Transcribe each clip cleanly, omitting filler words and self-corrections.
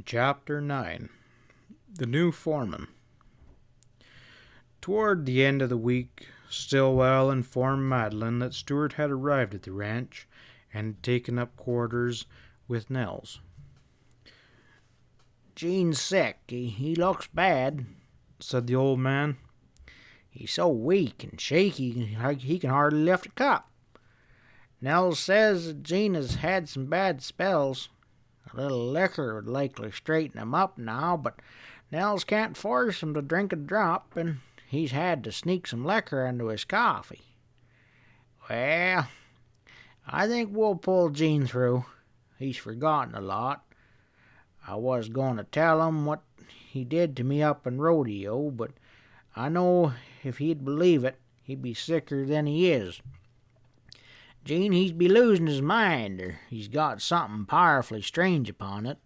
Chapter 9 The New Foreman. Toward the end of the week, Stillwell informed Madeline that Stuart had arrived at the ranch and had taken up quarters with Nels. "Gene's sick. He looks bad," said the old man. "He's so weak and shaky he can hardly lift a cup. Nels says that Gene has had some bad spells. A little liquor would likely straighten him up now, but Nels can't force him to drink a drop, and he's had to sneak some liquor into his coffee. Well, I think we'll pull Gene through. He's forgotten a lot. I was going to tell him what he did to me up in Rodeo, but I know if he'd believe it, he'd be sicker than he is. Gene, he's be losing his mind, or he's got something powerfully strange upon it."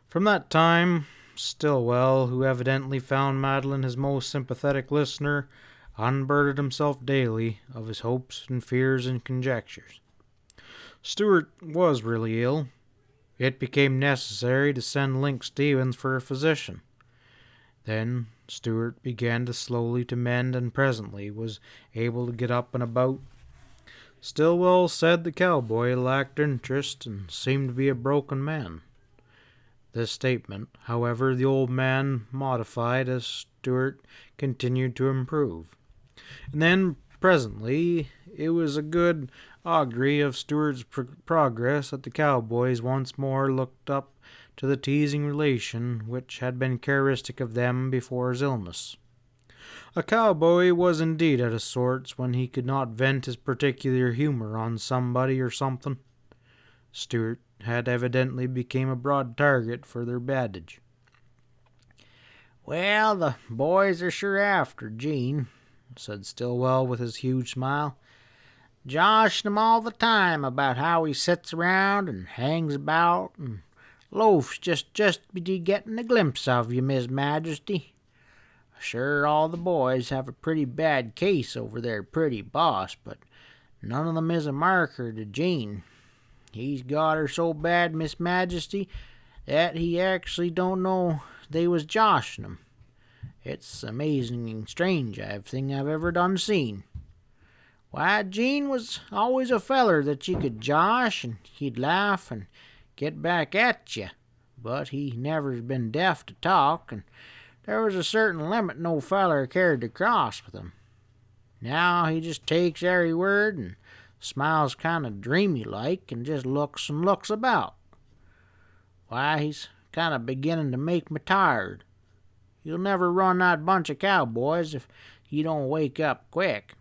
From that time, Stillwell, who evidently found Madeline his most sympathetic listener, unburdened himself daily of his hopes and fears and conjectures. Stuart was really ill. It became necessary to send Link Stevens for a physician. Then Stuart began slowly to mend and presently was able to get up and about. Stillwell said the cowboy lacked interest and seemed to be a broken man. This statement, however, the old man modified as Stuart continued to improve. And then, presently, it was a good augury of Stuart's progress that the cowboys once more looked up to the teasing relation which had been characteristic of them before his illness. A cowboy was indeed at a sorts when he could not vent his particular humor on somebody or something. Stuart had evidently become a broad target for their badinage. "Well, the boys are sure after Gene," said Stillwell with his huge smile. "Joshing him all the time about how he sits around and hangs about and loafs just be getting a glimpse of you, Miss Majesty. Sure, all the boys have a pretty bad case over their pretty boss, but none of them is a marker to Gene. He's got her so bad, Miss Majesty, that he actually don't know they was joshing him. It's amazing and strange thing I've ever done seen. Why, Gene was always a feller that you could josh, and he'd laugh and get back at you, but he never's been deaf to talk, and there was a certain limit no feller cared to cross with him. Now he just takes every word and smiles kind of dreamy like and just looks and looks about. Why, he's kind of beginning to make me tired. You'll never run that bunch of cowboys if you don't wake up quick."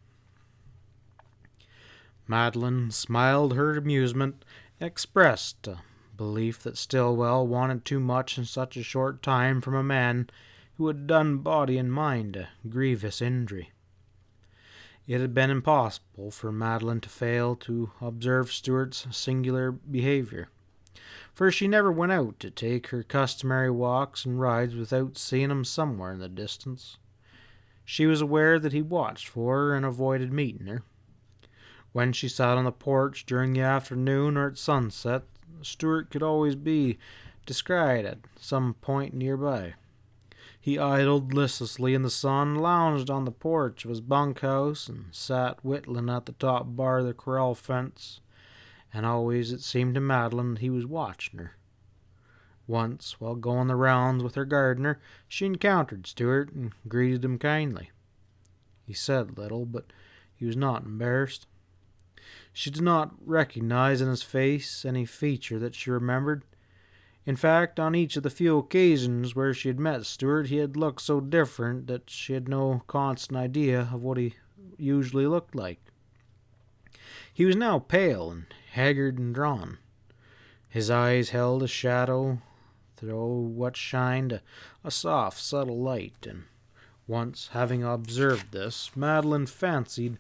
Madeline smiled her amusement, expressed a belief that Stillwell wanted too much in such a short time from a man who had done body and mind a grievous injury. It had been impossible for Madeline to fail to observe Stuart's singular behavior, for she never went out to take her customary walks and rides without seeing him somewhere in the distance. She was aware that he watched for her and avoided meeting her. When she sat on the porch during the afternoon or at sunset, Stuart could always be descried at some point nearby. He idled listlessly in the sun, lounged on the porch of his bunkhouse, and sat whittling at the top bar of the corral fence, and always it seemed to Madeline that he was watching her. Once, while going the rounds with her gardener, she encountered Stuart and greeted him kindly. He said little, but he was not embarrassed. She did not recognize in his face any feature that she remembered. In fact, on each of the few occasions where she had met Stuart, he had looked so different that she had no constant idea of what he usually looked like. He was now pale and haggard and drawn. His eyes held a shadow through what shined a soft, subtle light, and once, having observed this, Madeline fancied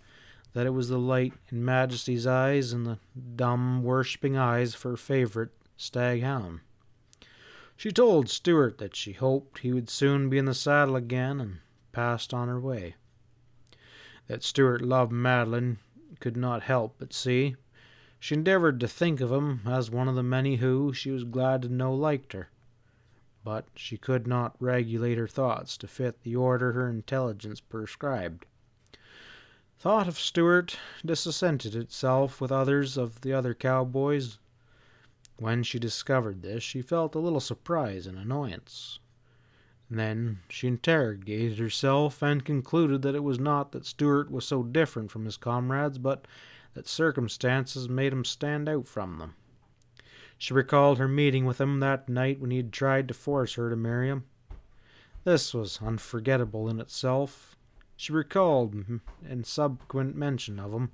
that it was the light in Majesty's eyes and the dumb, worshipping eyes of her favorite stag-hound. She told Stuart that she hoped he would soon be in the saddle again, and passed on her way. That Stuart loved Madeline could not help but see. She endeavored to think of him as one of the many who, she was glad to know, liked her. But she could not regulate her thoughts to fit the order her intelligence prescribed. Thought of Stuart disassented itself with others of the other cowboys. When she discovered this, she felt a little surprise and annoyance. Then she interrogated herself and concluded that it was not that Stuart was so different from his comrades, but that circumstances made him stand out from them. She recalled her meeting with him that night when he had tried to force her to marry him. This was unforgettable in itself. She recalled in subsequent mention of him,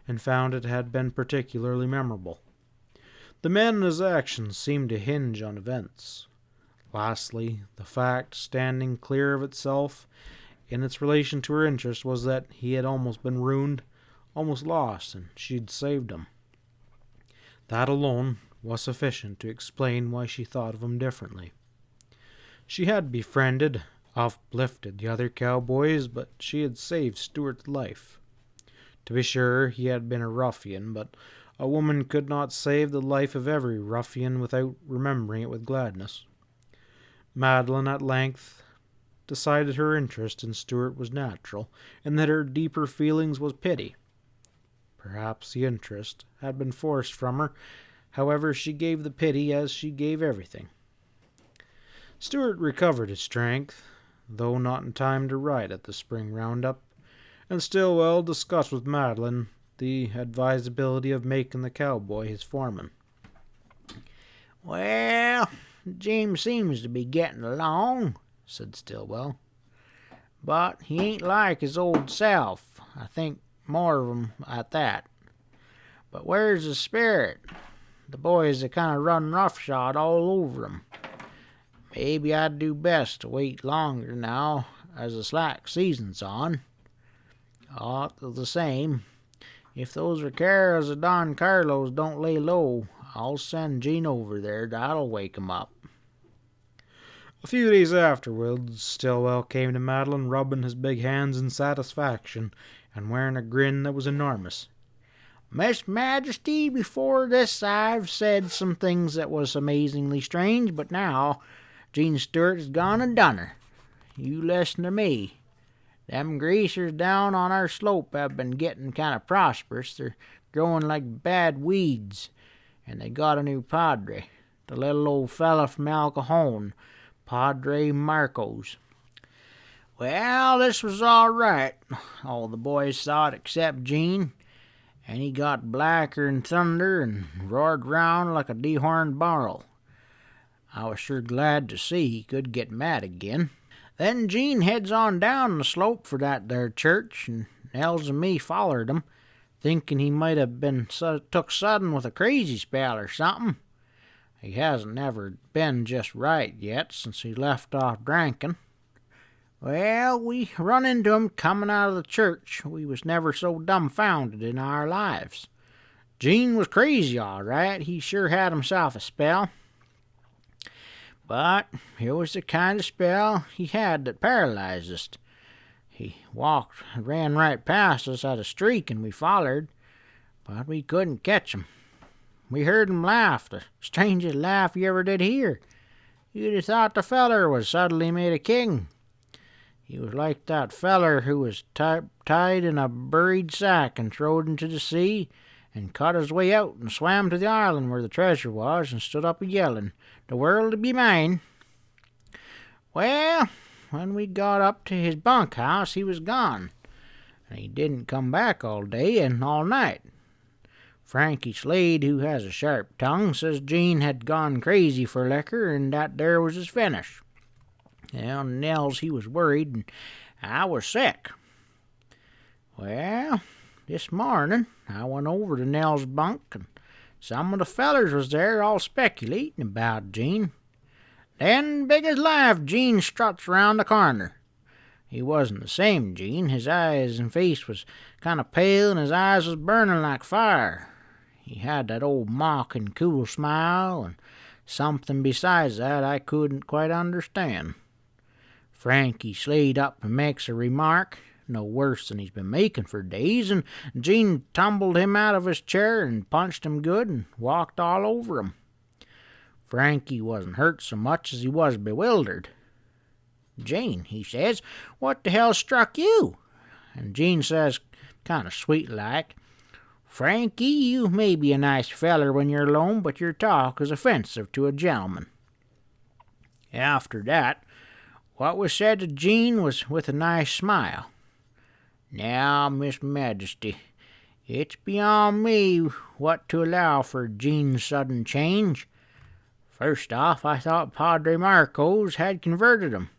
and found it had been particularly memorable. The man and his actions seemed to hinge on events. Lastly, the fact, standing clear of itself in its relation to her interest, was that he had almost been ruined, almost lost, and she had saved him. That alone was sufficient to explain why she thought of him differently. She had befriended, uplifted the other cowboys, but she had saved Stuart's life. To be sure, he had been a ruffian, but a woman could not save the life of every ruffian without remembering it with gladness. Madeline at length decided her interest in Stuart was natural, and that her deeper feelings was pity. Perhaps the interest had been forced from her. However, she gave the pity as she gave everything. Stuart recovered his strength, though not in time to ride at the spring roundup, and Stillwell discussed with Madeline the advisability of making the cowboy his foreman. "Well, James seems to be getting along," said Stillwell. "But he ain't like his old self. I think more of him at that. But where's his spirit? The boys have kind of run roughshod all over him. Maybe I'd do best to wait longer now, as the slack season's on. All the same, if those vaqueros of Don Carlos don't lay low, I'll send Gene over there. That'll wake him up." A few days afterwards, Stillwell came to Madeline, rubbing his big hands in satisfaction, and wearing a grin that was enormous. "Miss Majesty, before this I've said some things that was amazingly strange, but now Gene Stewart has gone and done her. You listen to me. Them greasers down on our slope have been getting kind of prosperous. They're growing like bad weeds, and they got a new padre, the little old fella from El Cajon, Padre Marcos. Well, this was all right, all the boys thought except Gene, and he got blacker'n thunder and roared round like a dehorned barrel. I was sure glad to see he could get mad again. Then Gene heads on down the slope for that there church, and Nels and me follered him, thinking he might have been took sudden with a crazy spell or something. He hasn't never been just right yet since he left off drinking. Well, we run into him coming out of the church. We was never so dumbfounded in our lives. Gene was crazy, all right. He sure had himself a spell. But it was the kind of spell he had that paralyzed us. He walked and ran right past us at a streak, and we follered, but we couldn't catch him. We heard him laugh, the strangest laugh you ever did hear. You'd have thought the feller was suddenly made a king. He was like that feller who was tied in a buried sack and throwed into the sea, and cut his way out and swam to the island where the treasure was, and stood up a-yelling, 'The world to be mine.' Well, when we got up to his bunkhouse, he was gone, and he didn't come back all day and all night. Frankie Slade, who has a sharp tongue, says Gene had gone crazy for liquor, and that there was his finish. Well, Nels, he was worried, and I was sick. Well, this morning I went over to Nels' bunk, and some of the fellers was there all speculating about Gene. Then, big as life, Gene struts round the corner. He wasn't the same Gene. His eyes and face was kind of pale, and his eyes was burning like fire. He had that old mocking, cool smile, and something besides that I couldn't quite understand. Frankie Slade up and makes a remark, no worse than he's been making for days, and Gene tumbled him out of his chair and punched him good and walked all over him. Frankie wasn't hurt so much as he was bewildered. "Gene," he says, "what the hell struck you?" And Gene says, kind of sweet-like, "Frankie, you may be a nice feller when you're alone, but your talk is offensive to a gentleman." After that, what was said to Gene was with a nice smile. "Now, Miss Majesty, it's beyond me what to allow for Gene's sudden change. First off, I thought Padre Marcos had converted him.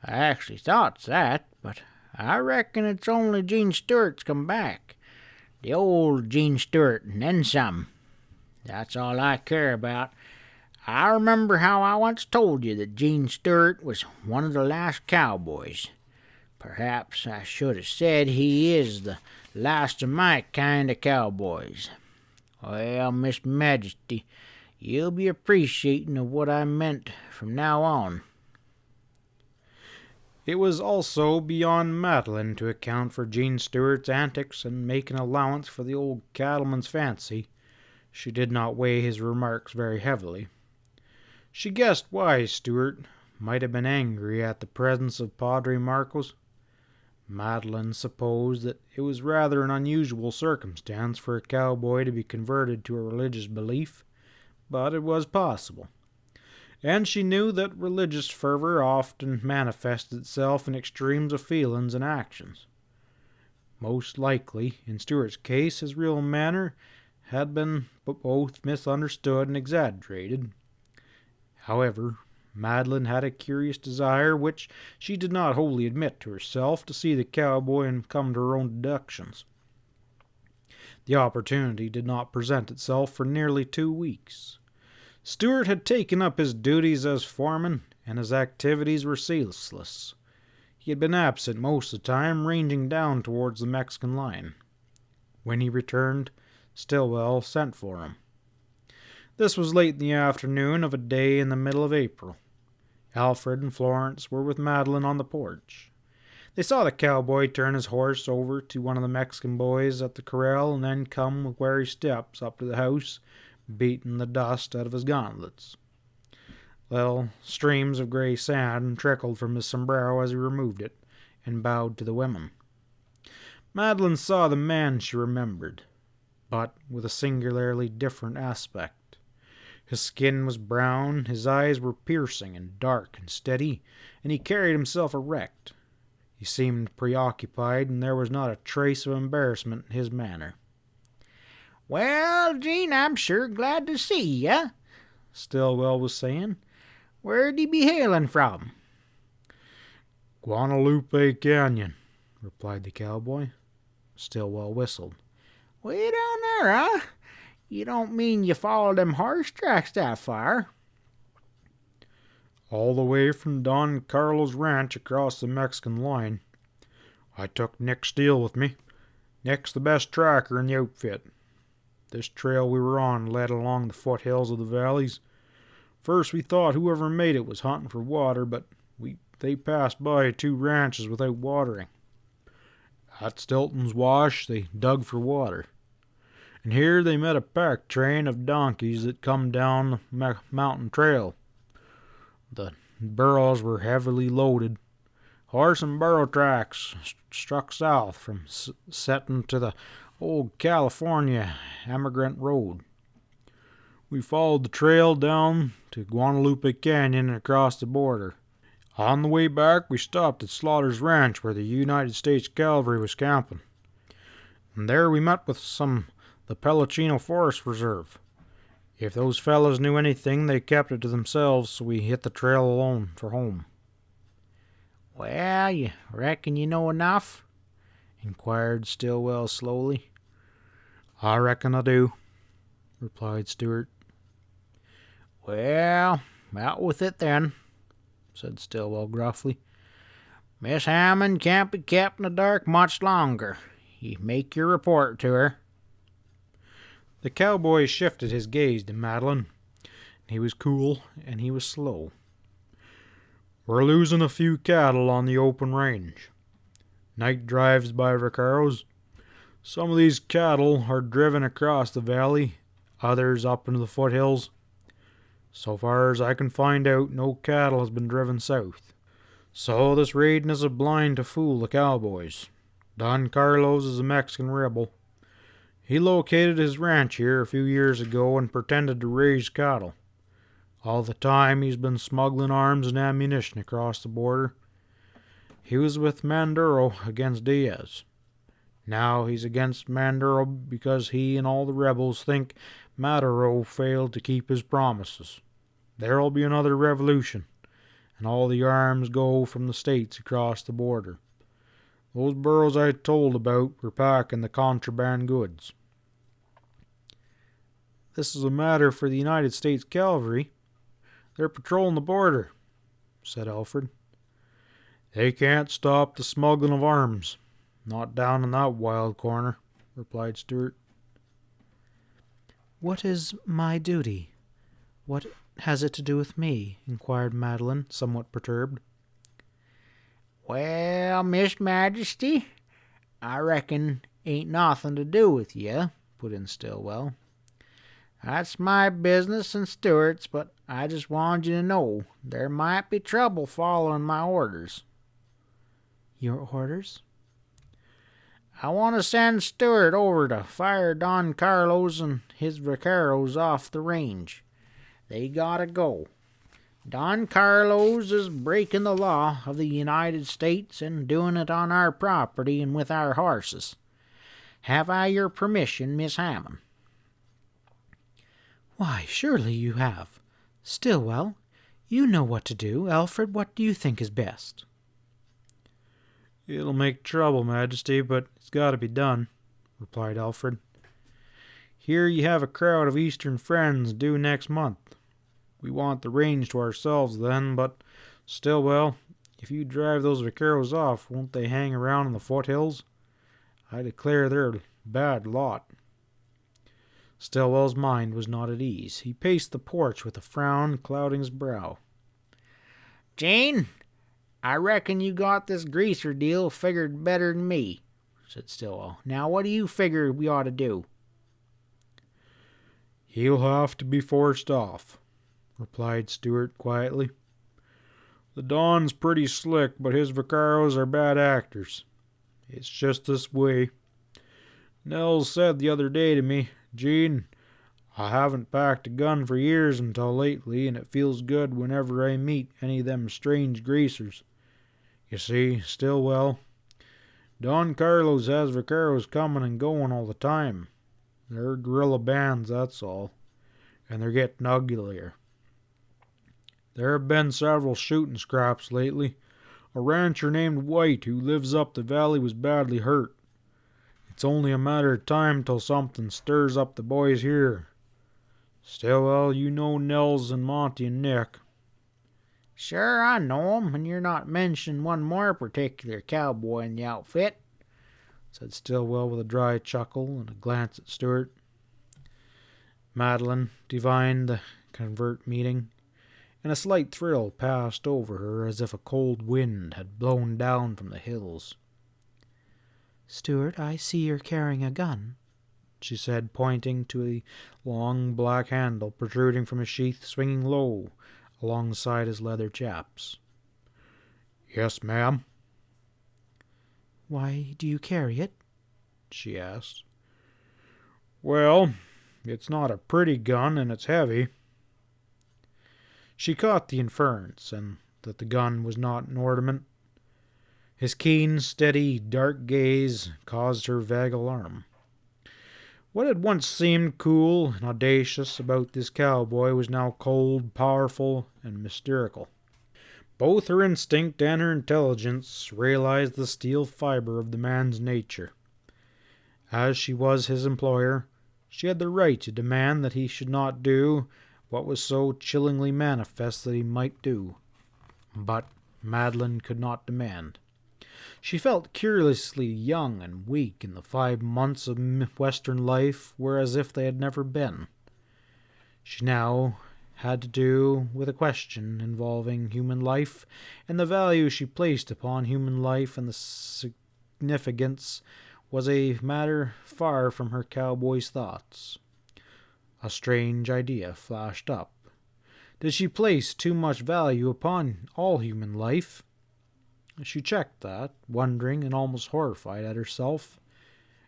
I actually thought that, but I reckon it's only Gene Stuart's come back. The old Gene Stuart, and then some. That's all I care about. I remember how I once told you that Gene Stuart was one of the last cowboys. Perhaps I should have said he is the last of my kind of cowboys. Well, Miss Majesty, you'll be appreciating of what I meant from now on." It was also beyond Madeline to account for Gene Stuart's antics and make an allowance for the old cattleman's fancy. She did not weigh his remarks very heavily. She guessed why Stuart might have been angry at the presence of Padre Marcos. Madeline supposed that it was rather an unusual circumstance for a cowboy to be converted to a religious belief, but it was possible. And she knew that religious fervor often manifested itself in extremes of feelings and actions. Most likely, in Stuart's case, his real manner had been both misunderstood and exaggerated. However, Madeline had a curious desire, which she did not wholly admit to herself, to see the cowboy and come to her own deductions. The opportunity did not present itself for nearly 2 weeks. Stuart had taken up his duties as foreman, and his activities were ceaseless. He had been absent most of the time, ranging down towards the Mexican line. When he returned, Stillwell sent for him. This was late in the afternoon of a day in the middle of April. Alfred and Florence were with Madeline on the porch. They saw the cowboy turn his horse over to one of the Mexican boys at the corral and then come with wary steps up to the house, beating the dust out of his gauntlets. Little streams of gray sand trickled from his sombrero as he removed it, and bowed to the women. Madeline saw the man she remembered, but with a singularly different aspect. His skin was brown, his eyes were piercing and dark and steady, and he carried himself erect. He seemed preoccupied, and there was not a trace of embarrassment in his manner. "Well, Gene, I'm sure glad to see ya," Stillwell was saying. "Where'd he be hailing from?" "Guadalupe Canyon," replied the cowboy. Stillwell whistled. "Way down there, huh? You don't mean you followed them horse tracks that far?" "All the way from Don Carlos Ranch across the Mexican line. I took Nick Steele with me. Nick's the best tracker in the outfit. This trail we were on led along the foothills of the valleys. First we thought whoever made it was hunting for water, but they passed by 2 ranches without watering. At Stilton's Wash they dug for water. And here they met a pack train of donkeys that come down the mountain trail. The burros were heavily loaded. Horse and burro tracks struck south from setting to the old California emigrant road. We followed the trail down to Guadalupe Canyon and across the border. On the way back, we stopped at Slaughter's Ranch where the United States Cavalry was camping. And there we met with the Pellicino Forest Reserve. If those fellows knew anything, they kept it to themselves, so we hit the trail alone for home." "Well, you reckon you know enough?" inquired Stillwell slowly. "I reckon I do," replied Stuart. "Well, out with it then," said Stillwell gruffly. "Miss Hammond can't be kept in the dark much longer. You make your report to her." The cowboy shifted his gaze to Madeline. He was cool, and he was slow. "We're losing a few cattle on the open range. night drives by vaqueros. Some of these cattle are driven across the valley, others up into the foothills. So far as I can find out, no cattle has been driven south. So this raiding is a blind to fool the cowboys. Don Carlos is a Mexican rebel. He located his ranch here a few years ago and pretended to raise cattle. All the time he's been smuggling arms and ammunition across the border. He was with Maduro against Diaz. Now he's against Maduro because he and all the rebels think Maduro failed to keep his promises. There'll be another revolution, and all the arms go from the states across the border. Those burros I told about were packing the contraband goods. This is a matter for the United States Cavalry. They're patrolling the border, said Alfred. They can't stop the smuggling of arms. Not down in that wild corner, replied Stuart. What is my duty? What has it to do with me? Inquired Madeline, somewhat perturbed. Well, Miss Majesty, I reckon ain't nothing to do with you, put in Stillwell. That's my business and Stuart's, but I just wanted you to know there might be trouble following my orders. Your orders? I want to send Stuart over to fire Don Carlos and his vaqueros off the range. They gotta go. Don Carlos is breaking the law of the United States and doing it on our property and with our horses. Have I your permission, Miss Hammond? Why, surely you have. Stillwell, you know what to do. Alfred, what do you think is best? It'll make trouble, Majesty, but it's got to be done, replied Alfred. Here you have a crowd of Eastern friends due next month. We want the range to ourselves then, but Stillwell, if you drive those vaqueros off, won't they hang around in the foothills? I declare they're a bad lot. Stillwell's mind was not at ease. He paced the porch with a frown clouding his brow. Jane, I reckon you got this greaser deal figured better than me, said Stillwell. Now what do you figure we ought to do? He'll have to be forced off, replied Stuart quietly. The Don's pretty slick, but his vaqueros are bad actors. It's just this way. Nels said the other day to me, Gene, I haven't packed a gun for years until lately, and it feels good whenever I meet any of them strange greasers. You see, Stillwell, Don Carlos has vaqueros coming and going all the time. They're guerrilla bands, that's all, and they're getting uglier. There have been several shooting scraps lately. A rancher named White who lives up the valley was badly hurt. It's only a matter of time till something stirs up the boys here. Stillwell, you know Nels and Monty and Nick. Sure, I know 'em, and you're not mentioning one more particular cowboy in the outfit, said Stillwell with a dry chuckle and a glance at Stuart. Madeline divined the covert meeting, and a slight thrill passed over her as if a cold wind had blown down from the hills. Stuart, I see you're carrying a gun, she said, pointing to a long black handle protruding from a sheath swinging low alongside his leather chaps. Yes, ma'am. Why do you carry it? She asked. Well, it's not a pretty gun and it's heavy. She caught the inference, and that the gun was not an ornament. His keen, steady, dark gaze caused her vague alarm. What had once seemed cool and audacious about this cowboy was now cold, powerful, and mystical. Both her instinct and her intelligence realized the steel fiber of the man's nature. As she was his employer, she had the right to demand that he should not do what was so chillingly manifest that he might do. But Madeline could not demand. She felt curiously young and weak, and the 5 months of Western life were as if they had never been. She now had to do with a question involving human life and the value she placed upon human life and the significance was a matter far from her cowboy's thoughts. A strange idea flashed up. Did she place too much value upon all human life? She checked that, wondering and almost horrified at herself,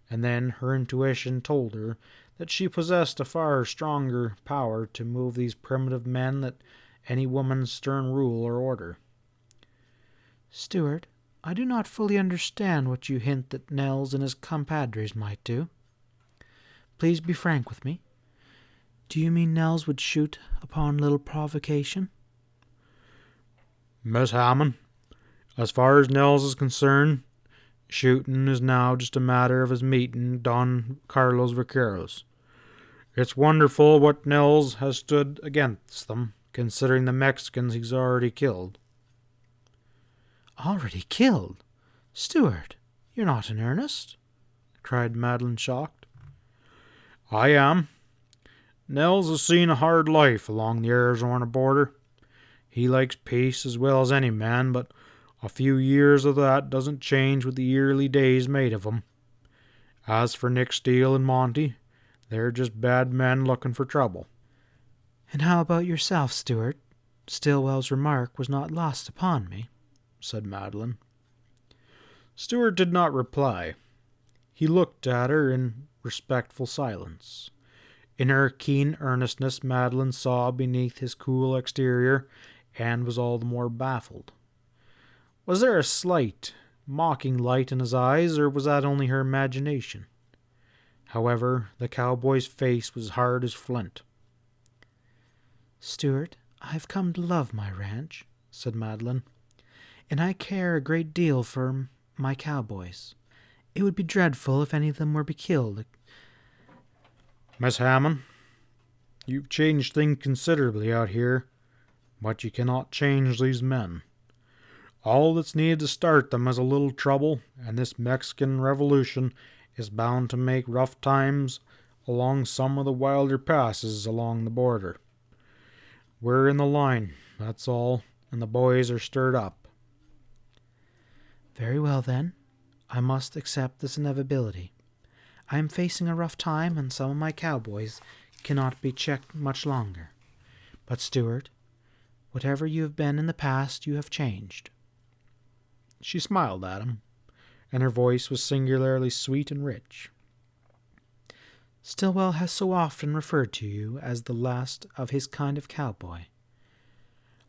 and then her intuition told her that she possessed a far stronger power to move these primitive men than any woman's stern rule or order. Stuart, I do not fully understand what you hint that Nels and his compadres might do. Please be frank with me. Do you mean Nels would shoot upon little provocation? Miss Hammond, as far as Nels is concerned, shooting is now just a matter of his meeting Don Carlos Vaqueros. It's wonderful what Nels has stood against them, considering the Mexicans he's already killed. Already killed? Stuart, you're not in earnest? Cried Madeline, shocked. I am. Nels has seen a hard life along the Arizona border. He likes peace as well as any man, but a few years of that doesn't change what the early days made of him. As for Nick Steele and Monty, they're just bad men looking for trouble. And how about yourself, Stuart? Stillwell's remark was not lost upon me, said Madeline. Stuart did not reply. He looked at her in respectful silence. In her keen earnestness, Madeline saw beneath his cool exterior, and was all the more baffled. Was there a slight, mocking light in his eyes, or was that only her imagination? However, the cowboy's face was hard as flint. Stuart, I've come to love my ranch, said Madeline, and I care a great deal for my cowboys. It would be dreadful if any of them were to be killed. Miss Hammond, you've changed things considerably out here, but you cannot change these men. All that's needed to start them is a little trouble, and this Mexican Revolution is bound to make rough times along some of the wilder passes along the border. We're in the line, that's all, and the boys are stirred up. Very well, then. I must accept this inevitability. I am facing a rough time, and some of my cowboys cannot be checked much longer. But, Stuart, whatever you have been in the past, you have changed. She smiled at him, and her voice was singularly sweet and rich. Stillwell has so often referred to you as the last of his kind of cowboy.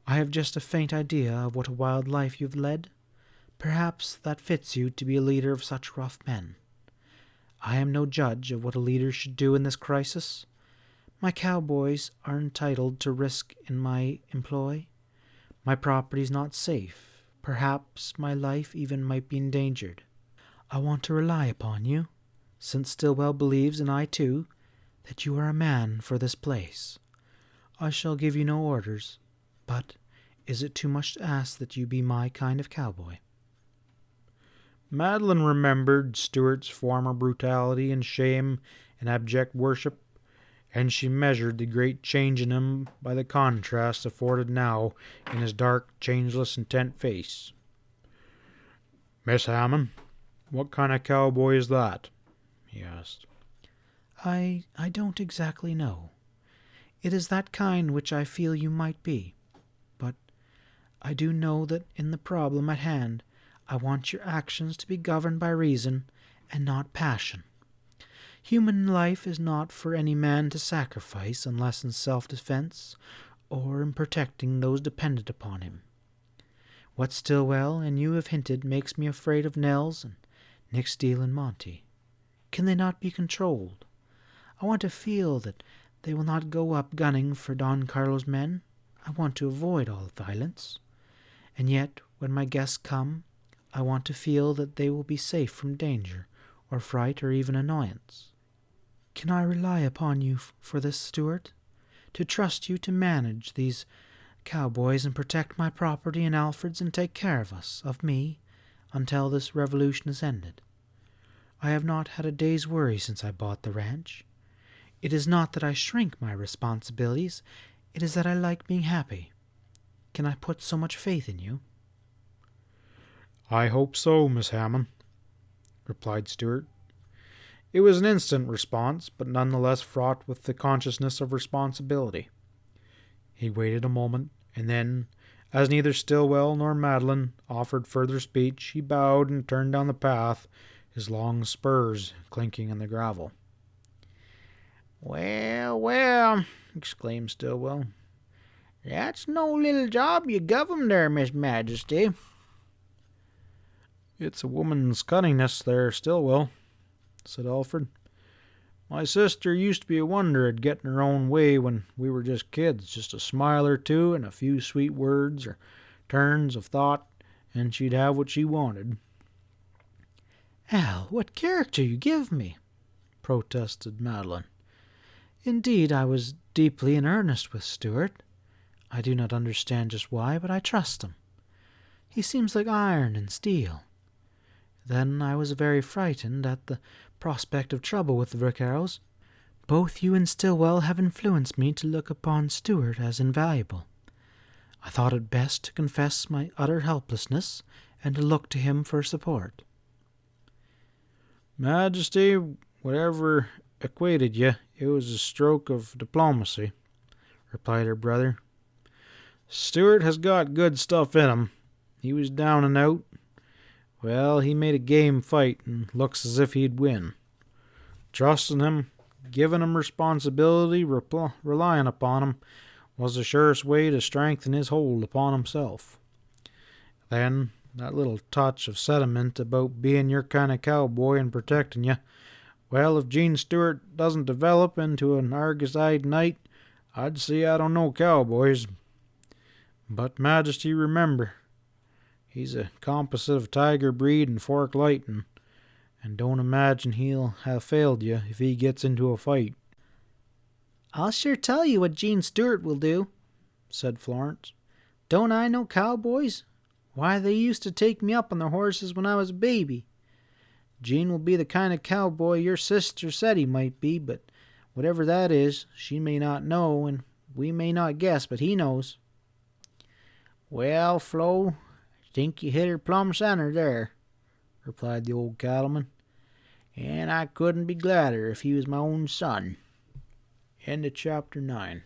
I have just a faint idea of what a wild life you've led. Perhaps that fits you to be a leader of such rough men. I am no judge of what a leader should do in this crisis. My cowboys are entitled to risk in my employ. My property is not safe. Perhaps my life even might be endangered. I want to rely upon you, since Stillwell believes, and I too, that you are a man for this place. I shall give you no orders, but is it too much to ask that you be my kind of cowboy? Madeline remembered Stuart's former brutality and shame and abject worship, and she measured the great change in him by the contrast afforded now in his dark, changeless, intent face. Miss Hammond, what kind of cowboy is that? He asked. I don't exactly know. It is that kind which I feel you might be. But I do know that in the problem at hand, I want your actions to be governed by reason and not passion. Human life is not for any man to sacrifice unless in self-defense or in protecting those dependent upon him. What Stillwell and you have hinted makes me afraid of Nels and Nick Steele and Monty. Can they not be controlled? I want to feel that they will not go up gunning for Don Carlos' men. I want to avoid all violence. And yet, when my guests come, I want to feel that they will be safe from danger, or fright, or even annoyance. Can I rely upon you for this, Stuart? To trust you to manage these cowboys and protect my property and Alfred's and take care of us, of me, until this revolution is ended? I have not had a day's worry since I bought the ranch. It is not that I shrink my responsibilities, it is that I like being happy. Can I put so much faith in you? I hope so, Miss Hammond. replied Stuart. It was an instant response, but none the less fraught with the consciousness of responsibility. He waited a moment, and then, as neither Stillwell nor Madeline offered further speech, he bowed and turned down the path, his long spurs clinking in the gravel. Well, well, exclaimed Stillwell. That's no little job you guv 'em there, Miss Majesty. It's a woman's cunningness there, Stillwell, said Alfred. My sister used to be a wonder at getting her own way when we were just kids, just a smile or two and a few sweet words or turns of thought, and she'd have what she wanted. Al, what character you give me, protested Madeline. Indeed, I was deeply in earnest with Stuart. I do not understand just why, but I trust him. He seems like iron and steel. Then I was very frightened at the prospect of trouble with the vaqueros. Both you and Stillwell have influenced me to look upon Stuart as invaluable. I thought it best to confess my utter helplessness and to look to him for support. Majesty, whatever acquainted you, it was a stroke of diplomacy, replied her brother. Stuart has got good stuff in him. He was down and out. Well, he made a game fight and looks as if he'd win. Trusting him, giving him responsibility, relying upon him, was the surest way to strengthen his hold upon himself. Then, that little touch of sentiment about being your kind of cowboy and protecting you, well, if Gene Stuart doesn't develop into an Argus-eyed knight, I'd say I don't know cowboys. But, Majesty, remember, he's a composite of tiger breed and fork lightning, and don't imagine he'll have failed you if he gets into a fight. I'll sure tell you what Gene Stuart will do, said Florence. Don't I know cowboys? Why, they used to take me up on their horses when I was a baby. Gene will be the kind of cowboy your sister said he might be, but whatever that is, she may not know, and we may not guess, but he knows. Well, Flo, I think you hit her plumb center there, replied the old cattleman, and I couldn't be gladder if he was my own son. End of chapter 9.